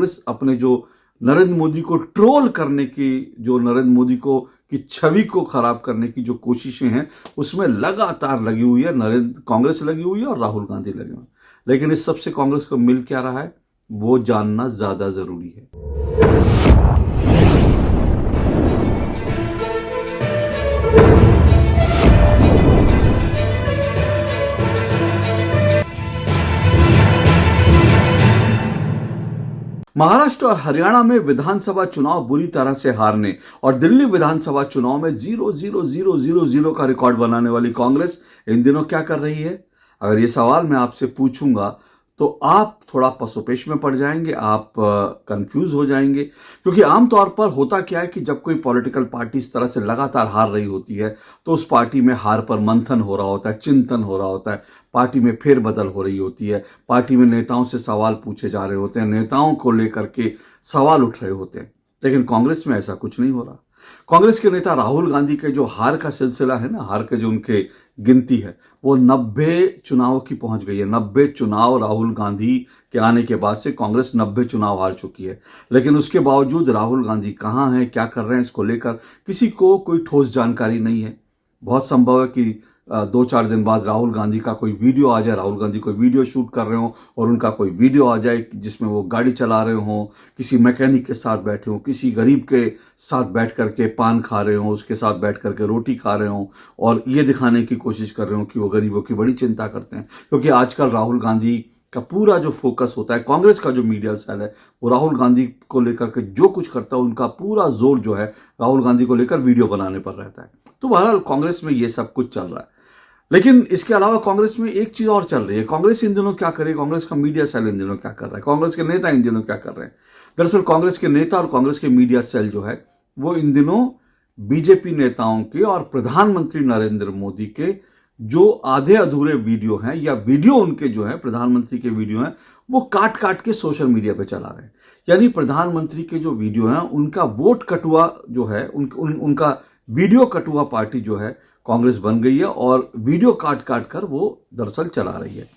कांग्रेस अपने जो नरेंद्र मोदी को ट्रोल करने की, जो नरेंद्र मोदी को की छवि को खराब करने की जो कोशिशें हैं उसमें लगातार लगी हुई है। नरेंद्र कांग्रेस लगी हुई है और राहुल गांधी लगे हुए हैं। लेकिन इस सबसे कांग्रेस को मिल क्या रहा है वो जानना ज्यादा जरूरी है। महाराष्ट्र और हरियाणा में विधानसभा चुनाव बुरी तरह से हारने और दिल्ली विधानसभा चुनाव में 0-0-0-0-0 का रिकॉर्ड बनाने वाली कांग्रेस इन दिनों क्या कर रही है? अगर ये सवाल मैं आपसे पूछूंगा तो आप थोड़ा पसोपेश में पड़ जाएंगे, आप कंफ्यूज हो जाएंगे। क्योंकि आमतौर पर होता क्या है कि जब कोई पॉलिटिकल पार्टी इस तरह से लगातार हार रही होती है तो उस पार्टी में हार पर मंथन हो रहा होता है, चिंतन हो रहा होता है, पार्टी में फेरबदल हो रही होती है, पार्टी में नेताओं से सवाल पूछे जा रहे होते हैं, नेताओं को लेकर के सवाल उठ रहे होते हैं। लेकिन कांग्रेस में ऐसा कुछ नहीं हो रहा। कांग्रेस के नेता राहुल गांधी के जो हार का सिलसिला है ना, हार के जो उनके गिनती है वो 90 चुनाव की पहुंच गई है। 90 चुनाव राहुल गांधी के आने के बाद से कांग्रेस 90 चुनाव हार चुकी है। लेकिन उसके बावजूद राहुल गांधी कहां हैं, क्या कर रहे हैं, इसको लेकर किसी को कोई ठोस जानकारी नहीं है। बहुत संभव है कि 2-4 दिन बाद राहुल गांधी का कोई वीडियो आ जाए, राहुल गांधी कोई वीडियो शूट कर रहे हो और उनका कोई वीडियो आ जाए जिसमें वो गाड़ी चला रहे हो, किसी मैकेनिक के साथ बैठे हो, किसी गरीब के साथ बैठ करके पान खा रहे हो, उसके साथ बैठ करके रोटी खा रहे हो और ये दिखाने की कोशिश कर रहे हो कि वो गरीबों की बड़ी चिंता करते हैं। क्योंकि आजकल राहुल गांधी का पूरा जो फोकस होता है, कांग्रेस का जो मीडिया सेल है वो राहुल गांधी को लेकर के जो कुछ करता है उनका पूरा जोर जो है राहुल गांधी को लेकर वीडियो बनाने पर रहता है। तो बहरहाल कांग्रेस में ये सब कुछ चल रहा है। लेकिन इसके अलावा कांग्रेस में एक चीज और चल रही है। कांग्रेस इन दिनों क्या करे, कांग्रेस का मीडिया सेल इन दिनों क्या कर रहा है, कांग्रेस के नेता इन दिनों क्या कर रहे हैं? दरअसल कांग्रेस के नेता और कांग्रेस के मीडिया सेल जो है वो इन दिनों बीजेपी नेताओं के और प्रधानमंत्री नरेंद्र मोदी के जो आधे अधूरे वीडियो हैं या वीडियो उनके जो है प्रधानमंत्री के वीडियो हैं वो काट काट के सोशल मीडिया पे चला रहे हैं। यानी प्रधानमंत्री के जो वीडियो हैं उनका वोट कटुआ जो है, उनका वीडियो कटुआ पार्टी जो है कांग्रेस बन गई है और वीडियो काट काट कर वो दरअसल चला रही है।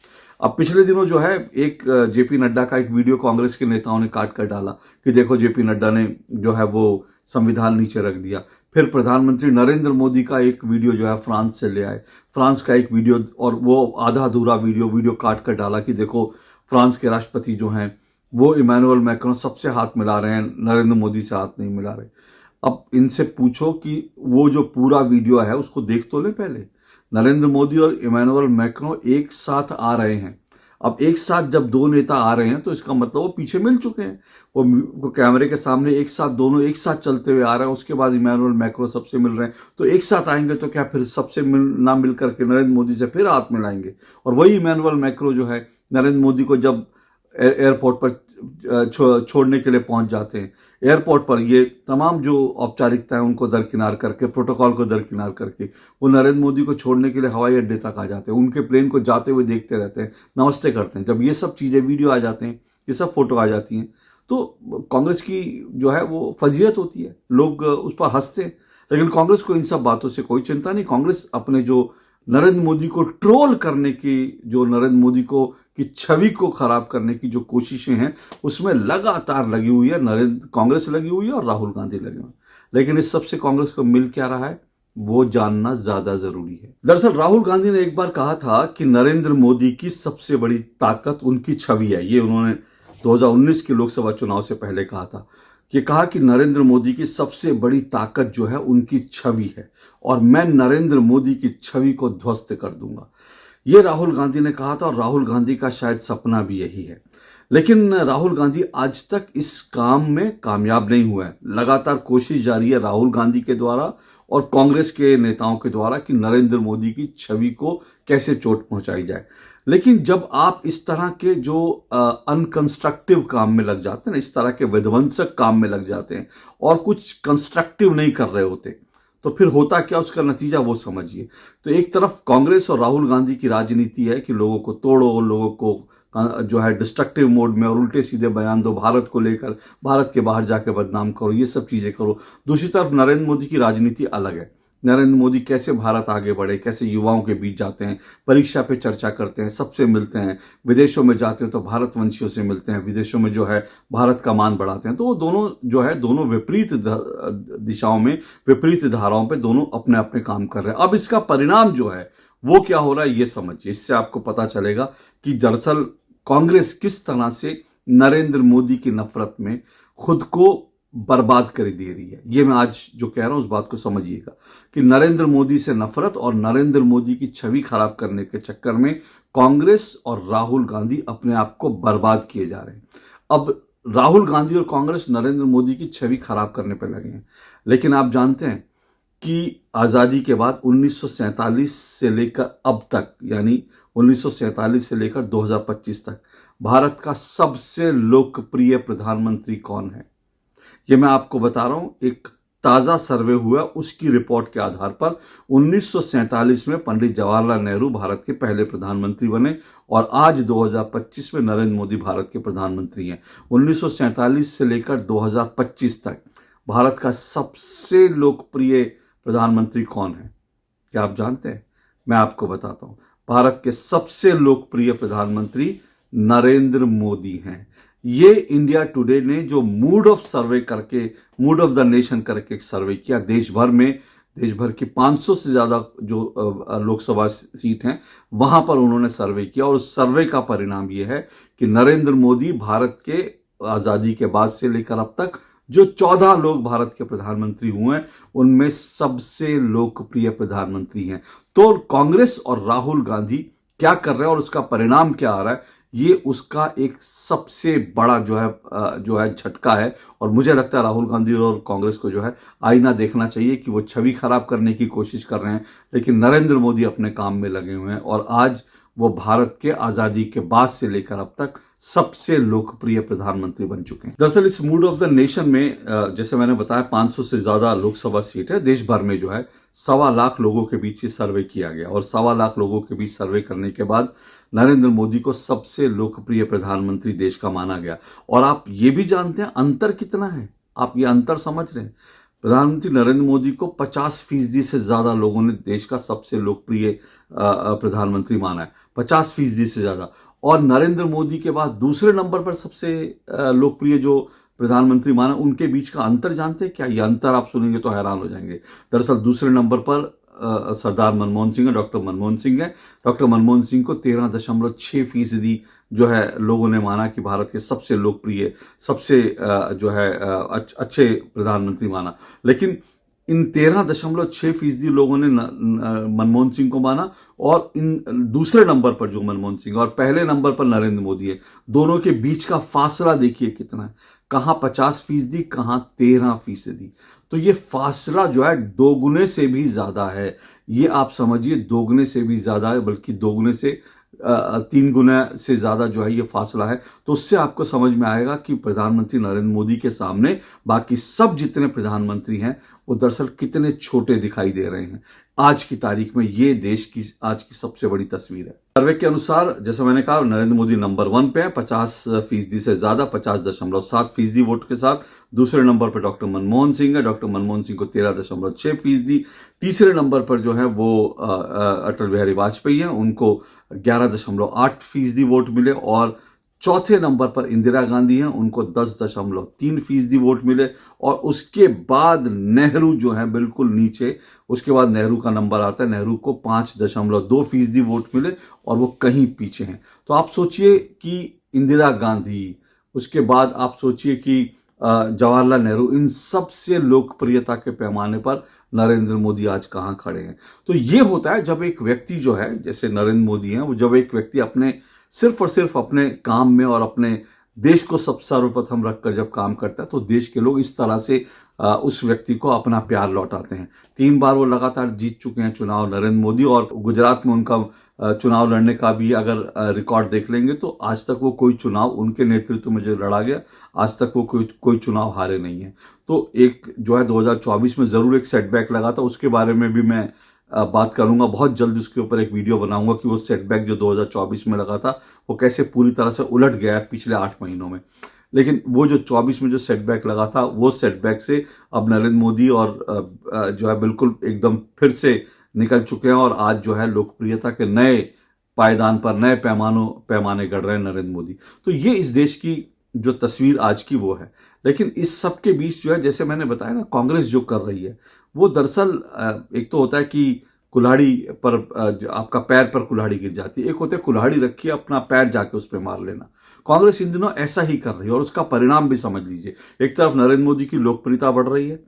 अब पिछले दिनों जो है एक जेपी नड्डा का एक वीडियो कांग्रेस के नेताओं ने काट कर डाला कि देखो जेपी नड्डा ने जो है वो संविधान नीचे रख दिया। फिर प्रधानमंत्री नरेंद्र मोदी का एक वीडियो जो है फ्रांस से ले आए, फ्रांस का एक वीडियो और वो आधा अधूरा वीडियो काट कर डाला कि देखो फ्रांस के राष्ट्रपति जो हैं वो इमैनुअल मैक्रोन सबसे हाथ मिला रहे हैं, नरेंद्र मोदी से हाथ नहीं मिला रहे। अब इनसे पूछो कि वो जो पूरा वीडियो है उसको देख तो ले पहले। नरेंद्र मोदी और इमैनुअल मैक्रोन एक साथ आ रहे हैं। अब एक साथ जब दो नेता आ रहे हैं तो इसका मतलब वो पीछे मिल चुके हैं, वो कैमरे के सामने एक साथ दोनों एक साथ चलते हुए आ रहे हैं। उसके बाद इमैनुअल मैक्रोन सबसे मिल रहे हैं तो एक साथ आएंगे तो क्या फिर सबसे ना मिल करके नरेंद्र मोदी से फिर हाथ मिलाएंगे? और वही इमैनुअल मैक्रोन जो है नरेंद्र मोदी को जब एयरपोर्ट पर छोड़ने के लिए पहुंच जाते हैं, एयरपोर्ट पर ये तमाम जो औपचारिकता है उनको दरकिनार करके, प्रोटोकॉल को दरकिनार करके वो नरेंद्र मोदी को छोड़ने के लिए हवाई अड्डे तक आ जाते हैं, उनके प्लेन को जाते हुए देखते रहते हैं, नमस्ते करते हैं। जब ये सब चीजें वीडियो आ जाते हैं, ये सब फोटो आ जाती हैं तो कांग्रेस की जो है वो फजीयत होती है, लोग उस पर हंसते हैं। लेकिन कांग्रेस को इन सब बातों से कोई चिंता नहीं। कांग्रेस अपने जो नरेंद्र मोदी को ट्रोल करने की, जो नरेंद्र मोदी को की छवि को खराब करने की जो कोशिशें हैं उसमें लगातार लगी हुई है। कांग्रेस लगी हुई है और राहुल गांधी लगे हुए हैं। लेकिन इस सबसे कांग्रेस को मिल क्या रहा है वो जानना ज्यादा जरूरी है। दरअसल राहुल गांधी ने एक बार कहा था कि नरेंद्र मोदी की सबसे बड़ी ताकत उनकी छवि है। ये उन्होंने 2019 के लोकसभा चुनाव से पहले कहा था। ये कहा कि नरेंद्र मोदी की सबसे बड़ी ताकत जो है उनकी छवि है और मैं नरेंद्र मोदी की छवि को ध्वस्त कर दूंगा। ये राहुल गांधी ने कहा था और राहुल गांधी का शायद सपना भी यही है। लेकिन राहुल गांधी आज तक इस काम में कामयाब नहीं हुआ है। लगातार कोशिश जारी है राहुल गांधी के द्वारा और कांग्रेस के नेताओं के द्वारा कि नरेंद्र मोदी की छवि को कैसे चोट पहुंचाई जाए। लेकिन जब आप इस तरह के जो अनकंस्ट्रक्टिव काम में लग जाते हैं ना, इस तरह के विध्वंसक काम में लग जाते हैं और कुछ कंस्ट्रक्टिव नहीं कर रहे होते तो फिर होता क्या, उसका नतीजा वो समझिए। तो एक तरफ कांग्रेस और राहुल गांधी की राजनीति है कि लोगों को तोड़ो, लोगों को जो है डिस्ट्रक्टिव मोड में और उल्टे सीधे बयान दो, भारत को लेकर भारत के बाहर जाके बदनाम करो, ये सब चीजें करो। दूसरी तरफ नरेंद्र मोदी की राजनीति अलग है। नरेंद्र मोदी कैसे भारत आगे बढ़े, कैसे युवाओं के बीच जाते हैं, परीक्षा पे चर्चा करते हैं, सबसे मिलते हैं, विदेशों में जाते हैं तो भारतवंशियों से मिलते हैं, विदेशों में जो है भारत का मान बढ़ाते हैं। तो वो दोनों जो है दोनों विपरीत दिशाओं में, विपरीत धाराओं पे दोनों अपने अपने काम कर रहे हैं। अब इसका परिणाम जो है वो क्या हो रहा है ये समझिए। इससे आपको पता चलेगा कि दरअसल कांग्रेस किस तरह से नरेंद्र मोदी की नफरत में खुद को बर्बाद कर दे रही है। ये मैं आज जो कह रहा हूं उस बात को समझिएगा कि नरेंद्र मोदी से नफरत और नरेंद्र मोदी की छवि खराब करने के चक्कर में कांग्रेस और राहुल गांधी अपने आप को बर्बाद किए जा रहे हैं। अब राहुल गांधी और कांग्रेस नरेंद्र मोदी की छवि खराब करने पर लगे हैं, लेकिन आप जानते हैं कि आजादी के बाद 1947 से लेकर अब तक, यानी 1947 से लेकर 2025 तक भारत का सबसे लोकप्रिय प्रधानमंत्री कौन है, ये मैं आपको बता रहा हूं। एक ताजा सर्वे हुआ, उसकी रिपोर्ट के आधार पर 1947 में पंडित जवाहरलाल नेहरू भारत के पहले प्रधानमंत्री बने और आज 2025 में नरेंद्र मोदी भारत के प्रधानमंत्री हैं। 1947 से लेकर 2025 तक भारत का सबसे लोकप्रिय प्रधानमंत्री कौन है, क्या आप जानते हैं? मैं आपको बताता हूं। भारत के सबसे लोकप्रिय प्रधानमंत्री नरेंद्र मोदी हैं। ये इंडिया टुडे ने जो मूड ऑफ सर्वे करके, मूड ऑफ द नेशन करके एक सर्वे किया, देश भर की 500 से ज्यादा जो लोकसभा सीट हैं वहां पर उन्होंने सर्वे किया और उस सर्वे का परिणाम यह है कि नरेंद्र मोदी भारत के आजादी के बाद से लेकर अब तक जो 14 लोग भारत के प्रधानमंत्री हुए हैं उनमें सबसे लोकप्रिय प्रधानमंत्री हैं। तो कांग्रेस और राहुल गांधी क्या कर रहे हैं और उसका परिणाम क्या आ रहा है, ये उसका एक सबसे बड़ा जो है झटका है। और मुझे लगता है राहुल गांधी और कांग्रेस को जो है आईना देखना चाहिए कि वो छवि खराब करने की कोशिश कर रहे हैं, लेकिन नरेंद्र मोदी अपने काम में लगे हुए हैं और आज वो भारत के आजादी के बाद से लेकर अब तक सबसे लोकप्रिय प्रधानमंत्री बन चुके हैं। दरअसल इस मूड ऑफ द नेशन में जैसे मैंने बताया 500 से ज्यादा लोकसभा सीट है, देश भर में जो है 1.25 लाख लोगों के बीच ये सर्वे किया गया और 1.25 लाख लोगों के बीच सर्वे करने के बाद नरेंद्र मोदी को सबसे लोकप्रिय प्रधानमंत्री देश का माना गया। और आप ये भी जानते हैं अंतर कितना है, आप ये अंतर समझ रहे हैं? प्रधानमंत्री नरेंद्र मोदी को 50% से ज्यादा लोगों ने देश का सबसे लोकप्रिय प्रधानमंत्री माना है, 50% से ज्यादा। और नरेंद्र मोदी के बाद दूसरे नंबर पर सबसे लोकप्रिय जो प्रधानमंत्री माना, उनके बीच का अंतर जानते हैं क्या? ये अंतर आप सुनेंगे तो हैरान हो जाएंगे। दरअसल दूसरे नंबर पर सरदार मनमोहन सिंह है, डॉक्टर मनमोहन सिंह है। डॉक्टर मनमोहन सिंह को 13.6% जो है लोगों ने माना कि भारत के सबसे लोकप्रिय, सबसे जो है अच्छे प्रधानमंत्री माना। लेकिन इन 13.6% लोगों ने मनमोहन सिंह को माना और इन दूसरे नंबर पर जो मनमोहन सिंह और पहले नंबर पर नरेंद्र मोदी है, दोनों के बीच का फासला देखिए कितना है, कहां 50%, कहां 13%। तो ये फासला जो है दोगुने से भी ज्यादा है। ये आप समझिए दोगुने से भी ज्यादा है, बल्कि दोगुने से 3 गुना से ज्यादा जो है ये फासला है। तो उससे आपको समझ में आएगा कि प्रधानमंत्री नरेंद्र मोदी के सामने बाकी सब जितने प्रधानमंत्री हैं वो दरअसल कितने छोटे दिखाई दे रहे हैं। आज की तारीख में ये देश की आज की सबसे बड़ी तस्वीर है। सर्वे के अनुसार जैसे मैंने कहा नरेंद्र मोदी नंबर 1 पे है 50% से ज्यादा, 50.7% वोट के साथ। दूसरे नंबर पर डॉक्टर मनमोहन सिंह है, डॉक्टर मनमोहन सिंह को 13.6%। तीसरे नंबर पर जो है वो अटल बिहारी वाजपेयी हैं, उनको 11.8% वोट मिले। और चौथे नंबर पर इंदिरा गांधी हैं, उनको 10.3% वोट मिले। और उसके बाद नेहरू जो है बिल्कुल नीचे, उसके बाद नेहरू का नंबर आता है, नेहरू को 5.2% वोट मिले और वो कहीं पीछे हैं। तो आप सोचिए कि इंदिरा गांधी, उसके बाद आप सोचिए कि जवाहरलाल नेहरू, इन सबसे लोकप्रियता के पैमाने पर नरेंद्र मोदी आज कहां खड़े हैं। तो ये होता है जब एक व्यक्ति जो है, जैसे नरेंद्र मोदी हैं, वो जब एक व्यक्ति अपने सिर्फ और सिर्फ अपने काम में और अपने देश को सब सर्वप्रथम रखकर जब काम करता है तो देश के लोग इस तरह से उस व्यक्ति को अपना प्यार लौटाते हैं। 3 बार वो लगातार जीत चुके हैं चुनाव नरेंद्र मोदी, और गुजरात में उनका चुनाव लड़ने का भी अगर रिकॉर्ड देख लेंगे तो आज तक वो कोई चुनाव उनके नेतृत्व में जो लड़ा गया, आज तक वो कोई चुनाव हारे नहीं है। तो एक जो है 2024 में जरूर एक सेटबैक लगा था, उसके बारे में भी मैं बात करूंगा बहुत जल्द, उसके ऊपर एक वीडियो बनाऊंगा कि वो सेटबैक जो 2024 में लगा था वो कैसे पूरी तरह से उलट गया है पिछले 8 महीनों में। लेकिन वो जो 24 में जो सेटबैक लगा था, वो सेटबैक से अब नरेंद्र मोदी और जो है बिल्कुल एकदम फिर से निकल चुके हैं और आज जो है लोकप्रियता के नए पायदान पर, नए पैमाने गढ़ रहे हैं नरेंद्र मोदी। तो ये इस देश की जो तस्वीर आज की वो है। लेकिन इस सब के बीच जो है, जैसे मैंने बताया ना, कांग्रेस जो कर रही है वो दरअसल एक तो होता है कि कुल्हाड़ी पर आपका पैर पर कुल्हाड़ी गिर जाती है, एक होता है कुल्हाड़ी रखी है अपना पैर जाके उस पर मार लेना। कांग्रेस इन दिनों ऐसा ही कर रही है और उसका परिणाम भी समझ लीजिए। एक तरफ नरेंद्र मोदी की लोकप्रियता बढ़ रही है,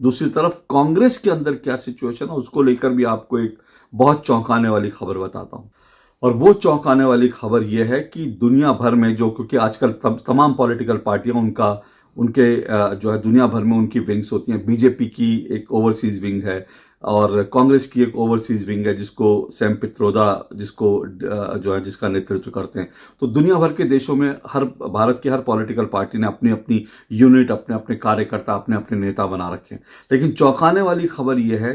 दूसरी तरफ कांग्रेस के अंदर क्या सिचुएशन है उसको लेकर भी आपको एक बहुत चौंकाने वाली खबर बताता हूं। और वो चौंकाने वाली खबर यह है कि दुनिया भर में जो, क्योंकि आजकल तमाम पॉलिटिकल पार्टियां उनके जो है दुनिया भर में उनकी विंग्स होती हैं। बीजेपी की एक ओवरसीज विंग है और कांग्रेस की एक ओवरसीज विंग है जिसको सैम पित्रोदा जो है जिसका नेतृत्व करते हैं। तो दुनिया भर के देशों में भारत की हर पॉलिटिकल पार्टी ने अपनी अपनी यूनिट, अपने अपने कार्यकर्ता, अपने अपने नेता बना रखे हैं। लेकिन चौंकाने वाली खबर यह है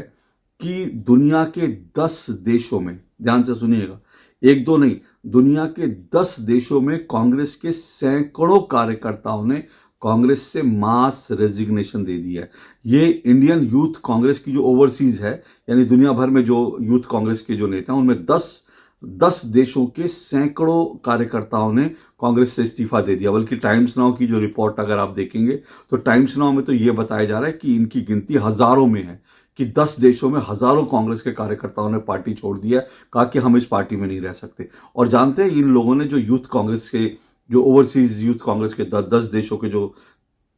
कि दुनिया के 10 देशों में, ध्यान से सुनिएगा, एक दो नहीं, दुनिया के 10 देशों में कांग्रेस के सैकड़ों कार्यकर्ताओं ने कांग्रेस से मास रेजिग्नेशन दे दिया है। ये इंडियन यूथ कांग्रेस की जो ओवरसीज है, यानी दुनिया भर में जो यूथ कांग्रेस के जो नेता हैं, उनमें 10 देशों के सैकड़ों कार्यकर्ताओं ने कांग्रेस से इस्तीफा दे दिया। बल्कि टाइम्स नाउ की जो रिपोर्ट अगर आप देखेंगे तो टाइम्स नाउ में तो ये बताया जा रहा है कि इनकी गिनती हजारों में है, कि 10 देशों में हजारों कांग्रेस के कार्यकर्ताओं ने पार्टी छोड़ दिया, कहा कि हम इस पार्टी में नहीं रह सकते। और जानते हैं इन लोगों ने, जो यूथ कांग्रेस के, जो ओवरसीज यूथ कांग्रेस के 10 देशों के जो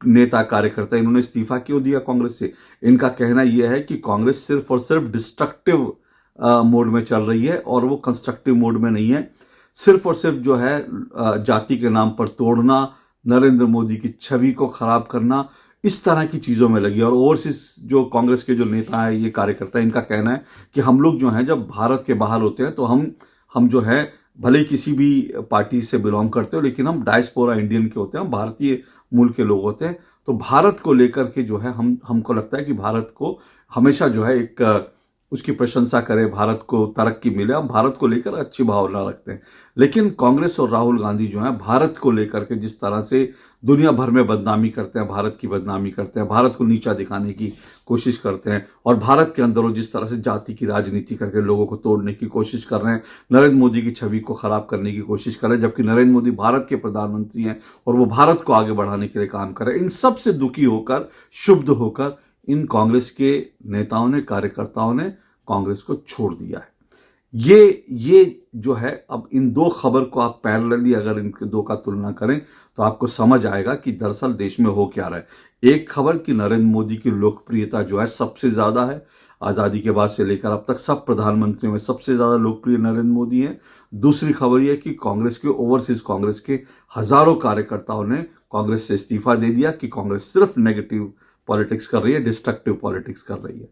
नेता कार्यकर्ता, इन्होंने इस्तीफा क्यों दिया कांग्रेस से? इनका कहना यह है कि कांग्रेस सिर्फ और सिर्फ डिस्ट्रक्टिव मोड में चल रही है और वो कंस्ट्रक्टिव मोड में नहीं है। सिर्फ और सिर्फ जो है जाति के नाम पर तोड़ना, नरेंद्र मोदी की छवि को खराब करना, इस तरह की चीजों में लगी। और ओवरसीज जो कांग्रेस के जो नेता है, ये कार्यकर्ता, इनका कहना है कि हम लोग जो हैं जब भारत के बाहर होते हैं तो हम जो है भले ही किसी भी पार्टी से बिलोंग करते हो, लेकिन हम डायस्पोरा इंडियन के होते हैं, हम भारतीय मूल के लोग होते हैं। तो भारत को लेकर के जो है हमको लगता है कि भारत को हमेशा जो है एक उसकी प्रशंसा करें, भारत को तरक्की मिले, हम भारत को लेकर अच्छी भावना रखते हैं। लेकिन कांग्रेस और राहुल गांधी जो है भारत को लेकर के जिस तरह से दुनिया भर में बदनामी करते हैं, भारत की बदनामी करते हैं, भारत को नीचा दिखाने की कोशिश करते हैं, और भारत के अंदर वो जिस तरह से जाति की राजनीति करके लोगों को तोड़ने की कोशिश कर रहे हैं, नरेंद्र मोदी की छवि को खराब करने की कोशिश कर रहे हैं, जबकि नरेंद्र मोदी भारत के प्रधानमंत्री हैं और वो भारत को आगे बढ़ाने के लिए काम कर रहे हैं। इन सब से दुखी होकर, क्षुब्ध होकर इन कांग्रेस के नेताओं ने, कार्यकर्ताओं ने कांग्रेस को छोड़ दिया है। ये जो है, अब इन दो खबर को आप पैरेलली अगर इनके दो का तुलना करें तो आपको समझ आएगा कि दरअसल देश में हो क्या रहा है। एक खबर कि नरेंद्र मोदी की लोकप्रियता जो है सबसे ज्यादा है, आजादी के बाद से लेकर अब तक सब प्रधानमंत्रियों में सबसे ज्यादा लोकप्रिय नरेंद्र मोदी है। दूसरी खबर यह कि कांग्रेस के, ओवरसीज कांग्रेस के हजारों कार्यकर्ताओं ने कांग्रेस से इस्तीफा दे दिया कि कांग्रेस सिर्फ नेगेटिव पॉलिटिक्स कर रही है, डिस्ट्रक्टिव पॉलिटिक्स कर रही है।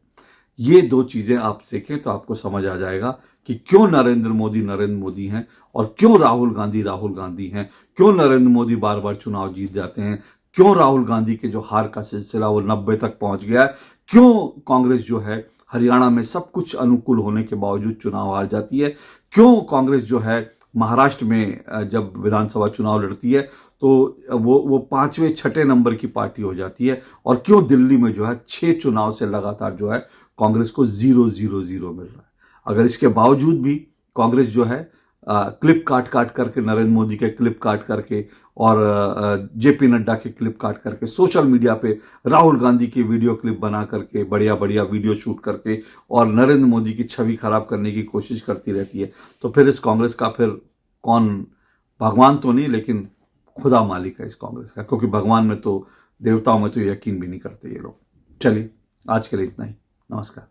ये दो चीजें आप देखें तो आपको समझ आ जाएगा कि क्यों नरेंद्र मोदी हैं और क्यों राहुल गांधी हैं, क्यों नरेंद्र मोदी बार बार चुनाव जीत जाते हैं, क्यों राहुल गांधी के जो हार का सिलसिला वो 90 तक पहुंच गया है, क्यों कांग्रेस जो है हरियाणा में सब कुछ अनुकूल होने के बावजूद चुनाव हार जाती है, क्यों कांग्रेस जो है महाराष्ट्र में जब विधानसभा चुनाव लड़ती है तो वो 5वें 6ठे नंबर की पार्टी हो जाती है, और क्यों दिल्ली में जो है 6 चुनाव से लगातार जो है कांग्रेस को 0-0-0 मिल रहा है। अगर इसके बावजूद भी कांग्रेस जो है क्लिप काट करके, नरेंद्र मोदी के क्लिप काट करके और जेपी नड्डा के क्लिप काट करके, सोशल मीडिया पे राहुल गांधी की वीडियो क्लिप बना करके, बढ़िया बढ़िया वीडियो शूट करके और नरेंद्र मोदी की छवि खराब करने की कोशिश करती रहती है, तो फिर इस कांग्रेस का फिर कौन, भगवान तो नहीं लेकिन खुदा मालिक है इस कांग्रेस का, क्योंकि भगवान में तो, देवताओं में तो यकीन भी नहीं करते ये लोग। चलिए, आज के लिए इतना ही। नमस्कार।